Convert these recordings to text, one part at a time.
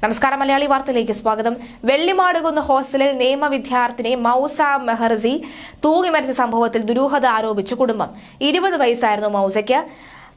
നമസ്കാരം, മലയാളി വാർത്തയിലേക്ക് സ്വാഗതം. വെള്ളിമാടുകുന്ന് ഹോസ്റ്റലിൽ നിയമ വിദ്യാർത്ഥിനി മൗസ മെഹർസി തൂങ്ങിമരിച്ച സംഭവത്തിൽ ദുരൂഹത ആരോപിച്ചു കുടുംബം. 20 വയസ്സായിരുന്നു മൗസയ്ക്ക്.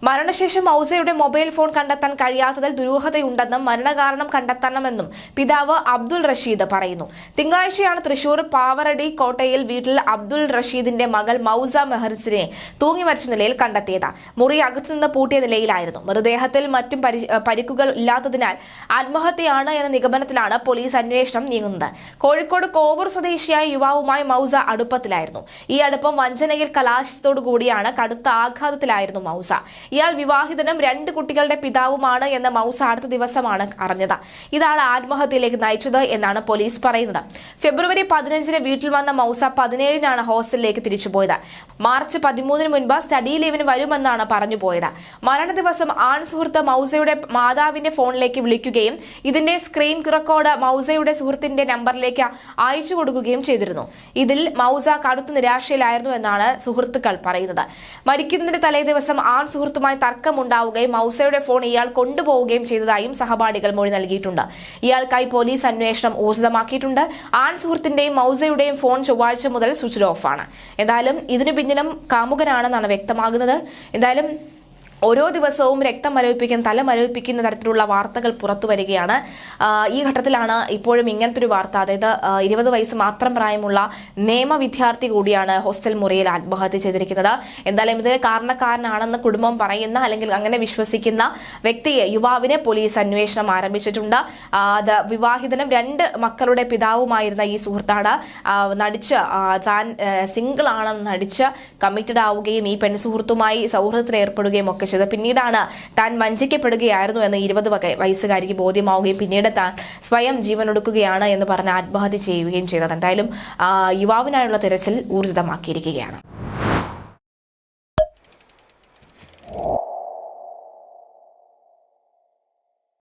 മരണശേഷം മൗസയുടെ മൊബൈൽ ഫോൺ കണ്ടെത്താൻ കഴിയാത്തതിൽ ദുരൂഹതയുണ്ടെന്നും മരണകാരണം കണ്ടെത്തണമെന്നും പിതാവ് അബ്ദുൾ റഷീദ് പറയുന്നു. തിങ്കളാഴ്ചയാണ് തൃശൂർ പാവറടി കോട്ടയിൽ വീട്ടിൽ അബ്ദുൾ റഷീദിന്റെ മകൾ മൗസ മെഹർസിനെ തൂങ്ങിമരിച്ച നിലയിൽ കണ്ടെത്തിയത്. മുറി അകത്തുനിന്ന് പൂട്ടിയ നിലയിലായിരുന്നു. മൃതദേഹത്തിൽ മറ്റും പരിക്കുകൾ ഇല്ലാത്തതിനാൽ ആത്മഹത്യയാണ് എന്ന നിഗമനത്തിലാണ് പോലീസ് അന്വേഷണം നീങ്ങുന്നത്. കോഴിക്കോട് കോവൂർ സ്വദേശിയായ യുവാവുമായി മൗസ അടുപ്പത്തിലായിരുന്നു. ഈ അടുപ്പം വഞ്ചനയിൽ കലാശിച്ചതോടുകൂടിയാണ്. കടുത്ത ആഘാതത്തിലായിരുന്നു മൗസ. ഇയാൾ വിവാഹിതനും 2 കുട്ടികളുടെ പിതാവുമാണ് എന്ന് മൗസ അടുത്ത ദിവസമാണ് അറിഞ്ഞത്. ഇതാണ് ആത്മഹത്യയിലേക്ക് നയിച്ചത് എന്നാണ് പോലീസ് പറയുന്നത്. ഫെബ്രുവരി 15-ന് വീട്ടിൽ വന്ന മൗസ 17-നാണ് ഹോസ്റ്റലിലേക്ക് തിരിച്ചുപോയത്. മാർച്ച് 13-ന് മുൻപ് സ്റ്റഡി ലീവിന് വരുമെന്നാണ് പറഞ്ഞു പോയത്. മരണ ദിവസം ആൺ സുഹൃത്ത് മൗസയുടെ മാതാവിന്റെ ഫോണിലേക്ക് വിളിക്കുകയും ഇതിന്റെ സ്ക്രീൻ റെക്കോർഡ് മൗസയുടെ സുഹൃത്തിന്റെ നമ്പറിലേക്ക് അയച്ചു കൊടുക്കുകയും ചെയ്തിരുന്നു. ഇതിൽ മൗസ കടുത്ത നിരാശയിലായിരുന്നു എന്നാണ് സുഹൃത്തുക്കൾ പറയുന്നത്. മരിക്കുന്നതിന്റെ തലേ ദിവസം ആൺ സുഹൃത്തുമായി തർക്കമുണ്ടാവുകയും മൗസയുടെ ഫോൺ ഇയാൾ കൊണ്ടുപോവുകയും ചെയ്തതായും സഹപാഠികൾ മൊഴി നൽകിയിട്ടുണ്ട്. ഇയാൾക്കായി പോലീസ് അന്വേഷണം ഊർജിതമാക്കിയിട്ടുണ്ട്. ആൺ സുഹൃത്തിന്റെയും മൗസയുടെയും ഫോൺ ചൊവ്വാഴ്ച മുതൽ സ്വിച്ച് ഓഫ് ആണ്. എന്തായാലും ഇതിനു പിന്നിലും കാമുകനാണെന്നാണ് വ്യക്തമാകുന്നത്. എന്തായാലും ഓരോ ദിവസവും രക്തം മരവിപ്പിക്കുന്ന തല മരവിപ്പിക്കുന്ന തരത്തിലുള്ള വാർത്തകൾ പുറത്തു വരികയാണ്. ഈ ഘട്ടത്തിലാണ് ഇപ്പോഴും ഇങ്ങനത്തെ ഒരു വാർത്ത, അതായത് 20 വയസ്സ് മാത്രം പ്രായമുള്ള നിയമ വിദ്യാർത്ഥി കൂടിയാണ് ഹോസ്റ്റൽ മുറിയിൽ ആത്മഹത്യ ചെയ്തിരിക്കുന്നത്. എന്തായാലും ഇതിന് കാരണക്കാരനാണെന്ന് കുടുംബം പറയുന്ന അല്ലെങ്കിൽ അങ്ങനെ വിശ്വസിക്കുന്ന വ്യക്തിയെ, യുവാവിനെ പോലീസ് അന്വേഷണം ആരംഭിച്ചിട്ടുണ്ട്. അത് വിവാഹിതനും 2 മക്കളുടെ പിതാവുമായിരുന്ന ഈ സുഹൃത്താണ് നടിച്ച് താൻ സിംഗിൾ ആണെന്ന് നടിച്ച് കമ്മിറ്റഡ് ആവുകയും ഈ പെൺസുഹൃത്തുമായി സൗഹൃദത്തിൽ ഏർപ്പെടുകയും ഒക്കെ. പിന്നീടാണ് താൻ വഞ്ചിക്കപ്പെടുകയായിരുന്നു എന്ന് 20 വയസ്സുകാരിക്ക് ബോധ്യമാവുകയും പിന്നീട് താൻ സ്വയം ജീവനൊടുക്കുകയാണ് എന്ന് പറഞ്ഞ് ആത്മഹത്യ ചെയ്യുകയും ചെയ്തത്. എന്തായാലും യുവാവിനായുള്ള തിരച്ചിൽ ഊർജിതമാക്കിയിരിക്കുകയാണ്.